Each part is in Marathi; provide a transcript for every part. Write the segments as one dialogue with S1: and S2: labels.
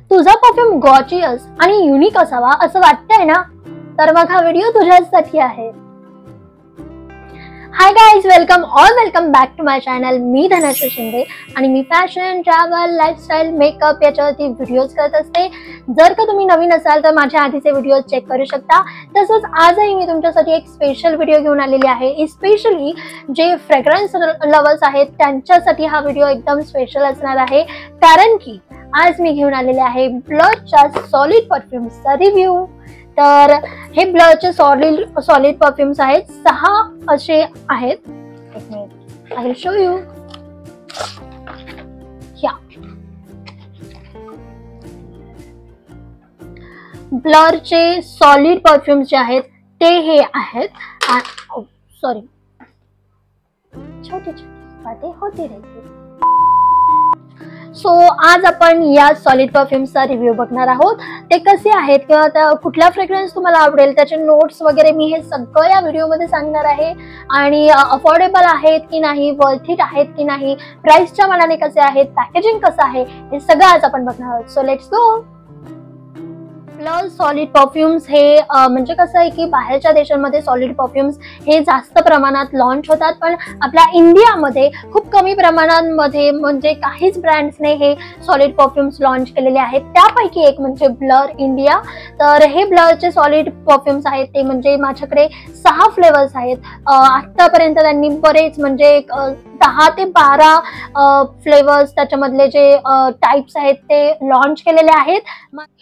S1: तुझा परफ्यूम गॉर्जियस आणि युनिक असावा असं वाटतंय ना, तर मग हा व्हिडिओ तुझ्यासाठी आहे. Hi guys, welcome back to my channel. मी धनश्री शिंदे आणि मी फॅशन, ट्रॅव्हल, लाईफस्टाईल, मेकअप याच्यावरती व्हिडिओज करत असते. जर का तुम्ही नवीन असाल तर माझ्या आधीचे व्हिडिओज चेक करू शकता. तसंच आजही मी तुमच्यासाठी एक स्पेशल व्हिडिओ घेऊन आलेली आहे. स्पेशली जे फ्रेग्रन्स लवर्स आहेत त्यांच्यासाठी हा व्हिडिओ एकदम स्पेशल असणार आहे, कारण की आज मी घेऊन आलेले आहे ब्लरच्या सॉलिड परफ्यूम्सचा रिव्ह्यू. तर हे ब्लरचे सॉलिड परफ्यूम्स आहेत, 6 असे आहेत. एक minute, I will show you. या ब्लरचे सॉलिड परफ्यूम्स जे आहेत ते हे आहेत. सॉरी, छोटे छोटे बातें होती रहती. सो आज आपण या सॉलिड परफ्यूम्सचा रिव्ह्यू बघणार आहोत. ते कसे आहेत किंवा कुठला फ्रेग्रन्स तुम्हाला आवडेल, त्याचे नोट्स वगैरे मी हे सगळं या व्हिडिओमध्ये सांगणार आहे. आणि अफोर्डेबल आहेत की नाही, वर्थ इट आहेत की नाही, प्राइसच्या मानाने कसे आहेत, पॅकेजिंग कसं आहे, हे सगळं आज आपण बघणार आहोत. So let's go. Blur solid perfumes हे म्हणजे कसं आहे की बाहेरच्या देशांमध्ये सॉलिड परफ्यूम्स हे जास्त प्रमाणात लॉन्च होतात, पण आपल्या इंडियामध्ये खूप कमी प्रमाणांमध्ये, म्हणजे काहीच ब्रँड्सने हे सॉलिड परफ्यूम्स लॉन्च केलेले आहेत. त्यापैकी एक म्हणजे ब्लर इंडिया. तर हे ब्लरचे सॉलिड परफ्यूम्स आहेत ते म्हणजे माझ्याकडे 6 फ्लेवर्स आहेत. आतापर्यंत त्यांनी बरेच म्हणजे 10 ते 12 फ्लेवर्स त्याच्यामधले जे टाइप्स आहेत ते लॉन्च केलेले आहेत.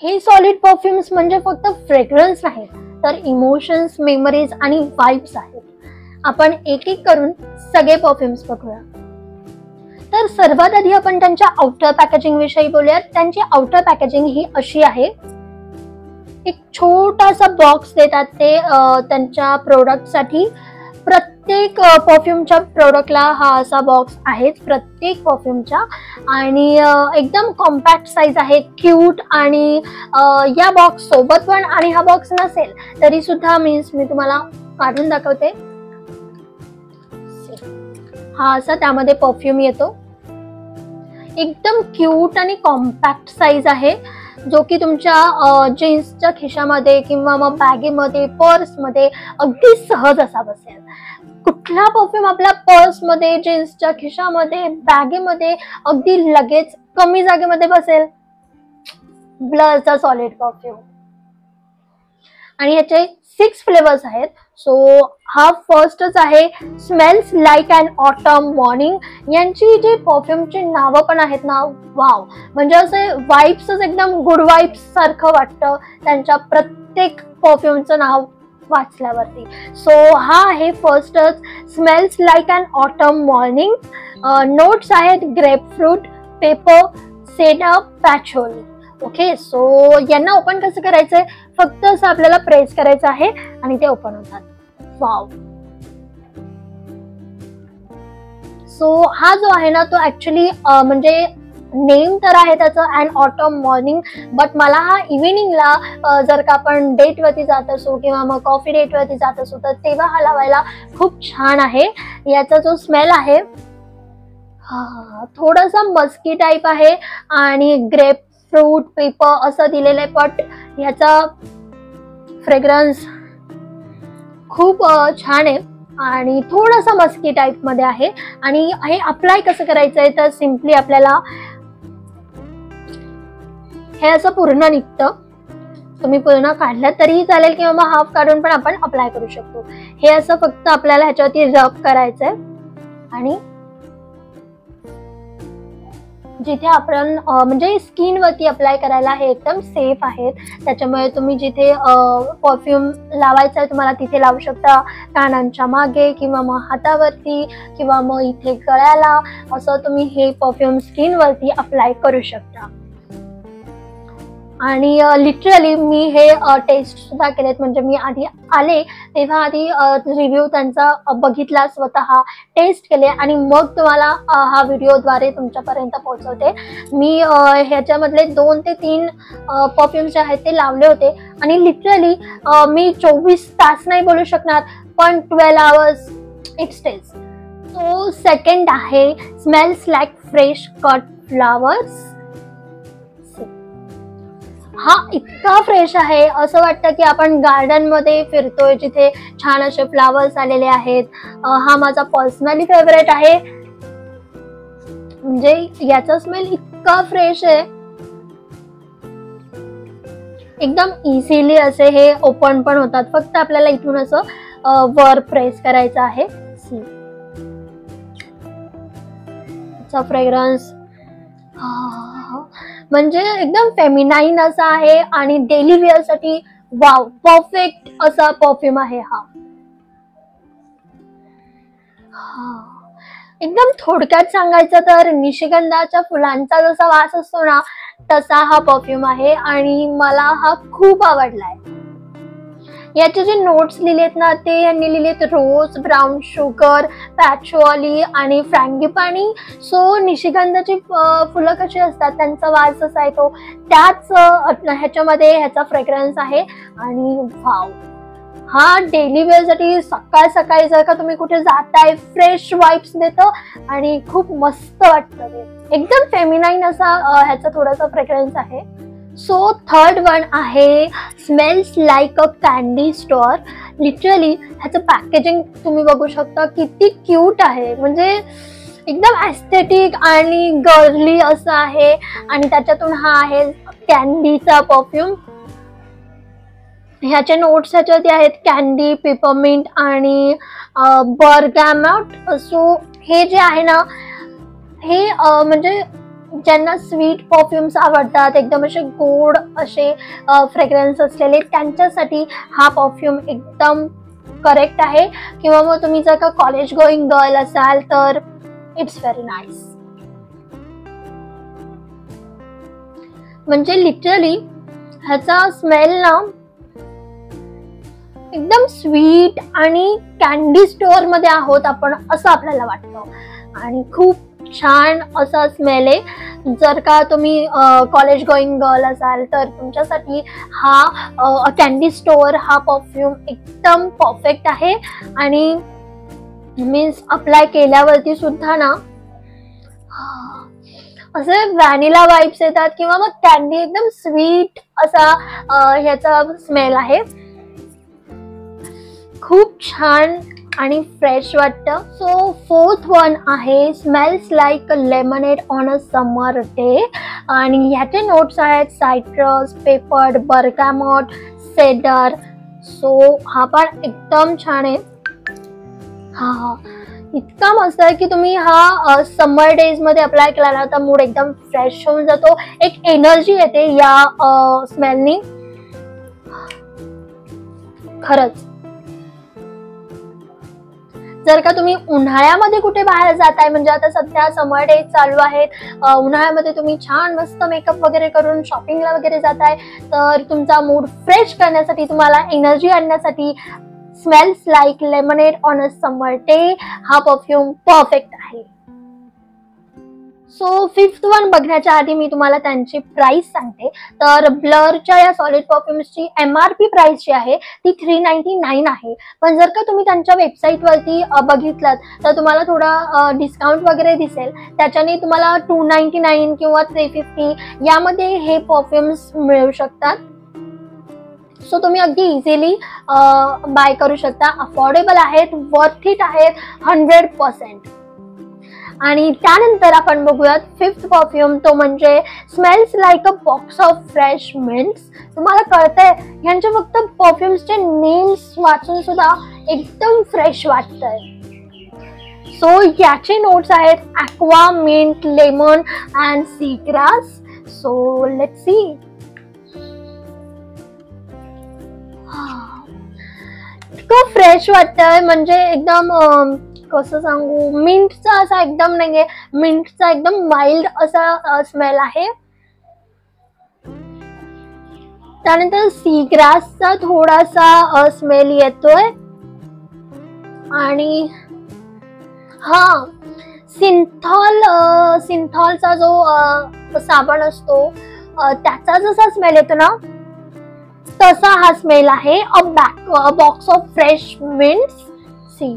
S1: हे सॉलिड परफ्यूम्स म्हणजे फक्त फ्रेग्रन्स नाहीत, तर इमोशन्स, मेमरीज आणि वाइब्स आहेत. आपण एक एक करून सगळे परफ्यूम्स बघूया. तर सर्वात आधी आपण त्यांच्या आउटर पॅकेजिंग विषयी बोलूयात. त्यांची आउटर पॅकेजिंग ही अशी आहे. एक छोटासा बॉक्स देतात ते त्यांच्या प्रोडक्टसाठी. प्रत्येक परफ्यूमच्या प्रोडक्टला हा असा बॉक्स आहे, प्रत्येक परफ्यूमच्या. आणि एकदम कॉम्पॅक्ट साईज आहे, क्यूट. आणि या बॉक्स सोबत पण, आणि हा बॉक्स नसेल तरी सुद्धा मीन्स मी तुम्हाला काढून दाखवते. हा असा त्यामध्ये परफ्यूम येतो. एकदम क्यूट आणि कॉम्पॅक्ट साईज आहे, जो की तुमच्या जीन्सच्या खिशामध्ये किंवा मग बॅगेमध्ये, पर्समध्ये अगदी सहज असा बसेल. कुठला परफ्यूम आपल्या पर्समध्ये, जीन्सच्या खिशामध्ये, बॅगेमध्ये अगदी लगेच कमी जागेमध्ये बसेल? ब्लरचा सॉलिड परफ्यूम. आणि याचे 6 फ्लेवर्स आहेत. सो हा फर्स्टच आहे, smells like an autumn morning. यांची जे परफ्यूमची नावं पण आहेत ना, वाव, म्हणजे असे वाइब्सच एकदम गुड वाइब्स सारखं वाटतं त्यांच्या प्रत्येक परफ्यूमचं नाव वाचल्यावरती. सो हा आहे फर्स्टच, smells like an autumn morning. Notes आहेत grapefruit, pepper, cedar, patchouli. Okay, so यांना ओपन कसं करायचंय, फक्त असं आपल्याला प्रेस करायचं आहे आणि ते ओपन होतात. वाव. सो हा जो आहे ना तो ऍक्च्युली म्हणजे नेम तर आहे त्याचं अँड ऑटम मॉर्निंग, बट मला हा इव्हिनिंगला जर का आपण डेटवरती जात असू किंवा मग कॉफी डेटवरती जात असू तर तेव्हा हा लावायला खूप छान आहे. याचा जो स्मेल आहे थोडासा मस्की टाईप आहे आणि ग्रेप फ्रूट, पेपर असं दिलेलं आहे, बट ह्याचा फ्रेग्रन्स खूप छान आहे आणि थोडासा मस्की टाईप मध्ये आहे. आणि हे अप्लाय कसं करायचंय, तर सिम्पली आपल्याला हे असं पूर्ण निघतं. तुम्ही पूर्ण काढलं तरीही चालेल किंवा मग हाफ काढून पण आपण अप्लाय करू शकतो. हे असं फक्त आपल्याला ह्याच्यावरती रब करायचंय आणि जिथे आपण म्हणजे स्किन वरती अप्लाय करायला हे एकदम सेफ आहेत. त्याच्यामुळे तुम्ही जिथे परफ्यूम लावायचा आहे तुम्हाला तिथे लावू शकता, कानांच्या मागे किंवा मग हातावरती किंवा मग इथे गळ्याला, असं तुम्ही हे परफ्यूम स्किन वरती अप्लाय करू शकता. आणि लिटरली मी हे टेस्ट सुद्धा केलेत, म्हणजे मी आधी आले तेव्हा आधी रिव्ह्यू त्यांचा बघितला, स्वतः टेस्ट केले आणि मग तुम्हाला हा व्हिडिओद्वारे तुमच्यापर्यंत पोहोचवते. मी ह्याच्यामधले 2 ते 3 परफ्यूम्स जे आहेत ते लावले होते आणि लिटरली मी 24 तास नाही बोलू शकणार, पण 12 आवर्स इट स्टेज. तो सेकंड आहे, smells like fresh cut flowers. हा इतका फ्रेश आहे, असं वाटतं की आपण गार्डन मध्ये फिरतोय जिथे छान असे फ्लावर्स आलेले आहेत. हा माझा पर्सनली फेवरेट आहे. म्हणजे याचा स्मेल इतका फ्रेश आहे, एकदम इझिली असे हे ओपन पण होतात. फक्त आपल्याला इथून असं वर प्रेस करायचं आहे. फ्रेग्रन्स म्हणजे एकदम फेमिनाईन असा आहे आणि डेली वेअर साठी वाव परफेक्ट असा परफ्यूम आहे हा. एकदम थोडक्यात सांगायचं तर निशिगंधाच्या फुलांचा जसा वास असतो ना, तसा हा परफ्यूम आहे आणि मला हा खूप आवडलाय. याचे जे नोट्स लिहिलेत ना, ते यांनी लिहिलेत रोज, ब्राऊन शुगर, पॅचोली आणि फ्रँगीपानी. सो निशिगंधाची फुलं कशी असतात, त्यांचा वास जसा आहे तो त्याच ह्याच्यामध्ये ह्याचा फ्रेग्रन्स आहे. आणि वाव, हा डेली वेअर साठी सकाळ सकाळी जर का तुम्ही कुठे जाताय, फ्रेश वाइब्स देतं आणि खूप मस्त वाटतं. ते एकदम फेमिनाईन असा ह्याचा थोडासा फ्रेग्रन्स आहे. सो थर्ड वन आहे smells like a candy store. Literally ह्याचं पॅकेजिंग तुम्ही बघू शकता, किती क्यूट आहे. म्हणजे एकदम एस्थेटिक आणि गर्ली असं आहे आणि त्याच्यातून हा आहे कॅन्डीचा परफ्यूम. ह्याचे नोट्स ह्याच्यात आहेत कॅन्डी, पेपरमिंट आणि बर्गामॉट. सो हे जे आहे ना, हे म्हणजे ज्यांना स्वीट परफ्यूम्स आवडतात, एकदम असे गोड असे फ्रेग्रन्स असलेले, त्यांच्यासाठी हा परफ्यूम एकदम करेक्ट आहे. किंवा मग तुम्ही जर का कॉलेज गोईंग गर्ल असाल तर इट्स व्हेरी नाईस. म्हणजे लिटरली ह्याचा स्मेल ना एकदम स्वीट आणि कॅन्डी स्टोअर मध्ये आहोत आपण असं आपल्याला वाटतं आणि खूप छान असा स्मेल आहे. जर का तुम्ही कॉलेज गोईंग गर्ल असाल तर तुमच्यासाठी हा कॅन्डी स्टोअर हा परफ्यूम एकदम परफेक्ट आहे. आणि मीन्स अप्लाय केल्यावरती सुद्धा ना असे व्हॅनिला वाइब्स येतात किंवा मग कॅन्डी एकदम स्वीट असा ह्याचा स्मेल आहे. खूप छान आणि फ्रेश वाटतं. सो फोर्थ वन आहे smells like lemonade on a summer day आणि ह्याचे नोट्स आहेत सायट्रस, पेपर, बर्गामॉट, सेडर. सो हा पण एकदम छान आहे. हा इतका मस्त आहे की तुम्ही हा समर डेज मध्ये अप्लाय केला ना तर मूड एकदम फ्रेश होऊन जातो. एक एनर्जी येते या स्मेलनी खरंच. जर का तुम्ही उन्हाळ्यामध्ये कुठे बाहेर जाताय, म्हणजे आता सध्या समर डेज चालू आहेत, उन्हाळ्यामध्ये तुम्ही छान मस्त मेकअप वगैरे करून शॉपिंगला वगैरे जाताय, तर तुमचा मूड फ्रेश करण्यासाठी, तुम्हाला एनर्जी आणण्यासाठी smells like lemonade on a summer day हा परफ्यूम परफेक्ट आहे. सो फिफ्थ वन बघण्याच्या आधी मी तुम्हाला त्यांची प्राइस सांगते. तर ब्लरच्या या सॉलिड परफ्यूम्सची MRP प्राइस जी आहे ती 399 आहे. पण जर का तुम्ही त्यांच्या वेबसाईटवरती बघितलात तर तुम्हाला थोडा डिस्काउंट वगैरे दिसेल. त्याच्याने तुम्हाला 299 किंवा 350 यामध्ये हे परफ्यूम्स मिळू शकतात. सो तुम्ही अगदी इझिली बाय करू शकता. अफोर्डेबल आहेत, वर्थ इट आहेत 100%. आणि त्यानंतर आपण बघूयात फिफ्थ परफ्यूम, तो म्हणजे smells like a box of fresh mints. तुम्हाला कळतंय यांचे फक्त परफ्यूम्सचे नेम्स वाचून सुद्धा एकदम फ्रेश वाटतंय. सो याचे नोट्स आहेत aqua, mint, lemon and sea grass. So let's see. इतकं फ्रेश वाटतंय, म्हणजे एकदम कसं सांगू, मिंटचा असा एकदम नाहीये, मिंटचा एकदम माइल्ड असा स्मेल आहे. त्यानंतर सी ग्रासचा थोडासा स्मेल येतोय आणि हा सिंथॉलचा जो साबण असतो त्याचा जसा स्मेल येतो ना तसा हा स्मेल आहे. A box of fresh mints. See,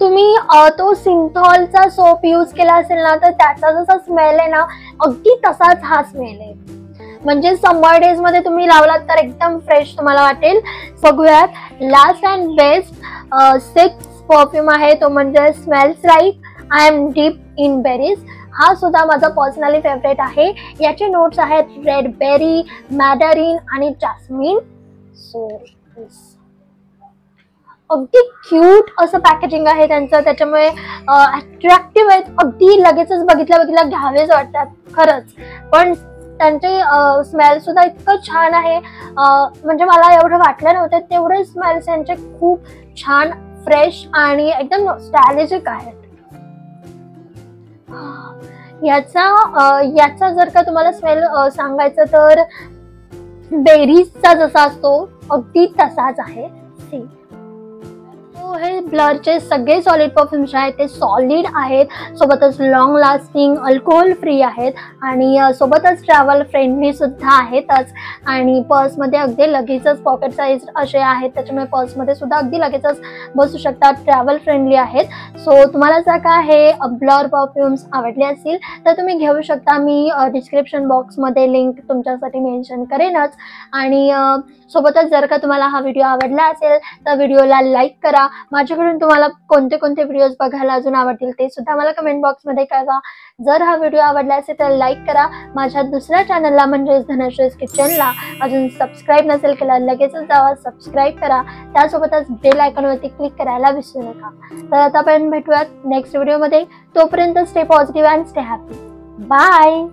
S1: तुम्ही तो सिंथॉलचा सोप यूज केला असेल ना तर त्याचा जसा स्मेल आहे ना अगदी तसाच हा स्मेल आहे. म्हणजे समर डेज मध्ये तुम्ही लावलात तर एकदम फ्रेश तुम्हाला वाटेल. बघूयात, last and best 6th perfume आहे तो म्हणजे smells like I am deep in berries. हा सुद्धा माझा पर्सनली फेवरेट आहे. याचे नोट्स आहेत रेड बेरी, मॅडरिन आणि जास्मिन. सो अगदी क्यूट असं पॅकेजिंग आहे त्यांचं, त्याच्यामुळे अट्रॅक्टिव्ह आहेत. अगदी लगेचच बघितल्या घ्यावेच वाटतात खरंच. पण त्यांचे स्मेल सुद्धा इतकं छान आहे, म्हणजे मला एवढं वाटलं नव्हतं तेवढे स्मेल्स यांचे खूप छान, फ्रेश आणि एकदम स्टायलिशिक आहेत. याचा जर का तुम्हाला स्मेल सांगायचं तर बेरीजचा जसा असतो अगदी तसाच आहे सेम. हे ब्लरचे सगळे सॉलिड परफ्यूम्स आहेत ते सॉलिड आहेत, सोबतच लॉंग लास्टिंग, अल्कोहोल फ्री आहेत आणि सोबतच ट्रॅव्हल फ्रेंडली सुद्धा आहेतच. आणि पर्समध्ये अगदी लगेचच पॉकेट साईज असे आहेत, त्याच्यामुळे पर्समध्ये सुद्धा अगदी लगेचच बसू शकतात. ट्रॅव्हल फ्रेंडली आहेत. सो तुम्हाला जर का हे ब्लर परफ्यूम्स आवडले असतील तर तुम्ही घेऊ शकता. मी डिस्क्रिप्शन बॉक्समध्ये लिंक तुमच्यासाठी मेन्शन करेनच. आणि सोबतच जर का तुम्हाला हा व्हिडिओ आवडला असेल तर व्हिडिओला लाईक करा. माझ्याकडून तुम्हाला कोणते व्हिडिओज बघायला अजून आवडतील ते सुद्धा मला कमेंट बॉक्समध्ये कळवा. जर हा व्हिडिओ आवडला असेल तर लाईक करा. माझ्या दुसऱ्या चॅनलला म्हणजेच धनश्रीज किचनला अजून सबस्क्राईब नसेल केला लगेचच जावा, सबस्क्राईब करा. त्यासोबतच बेल आयकॉनवरती क्लिक करायला विसरू नका. तर आता आपण भेटूयात नेक्स्ट व्हिडिओमध्ये. तोपर्यंत stay positive and stay happy. Bye.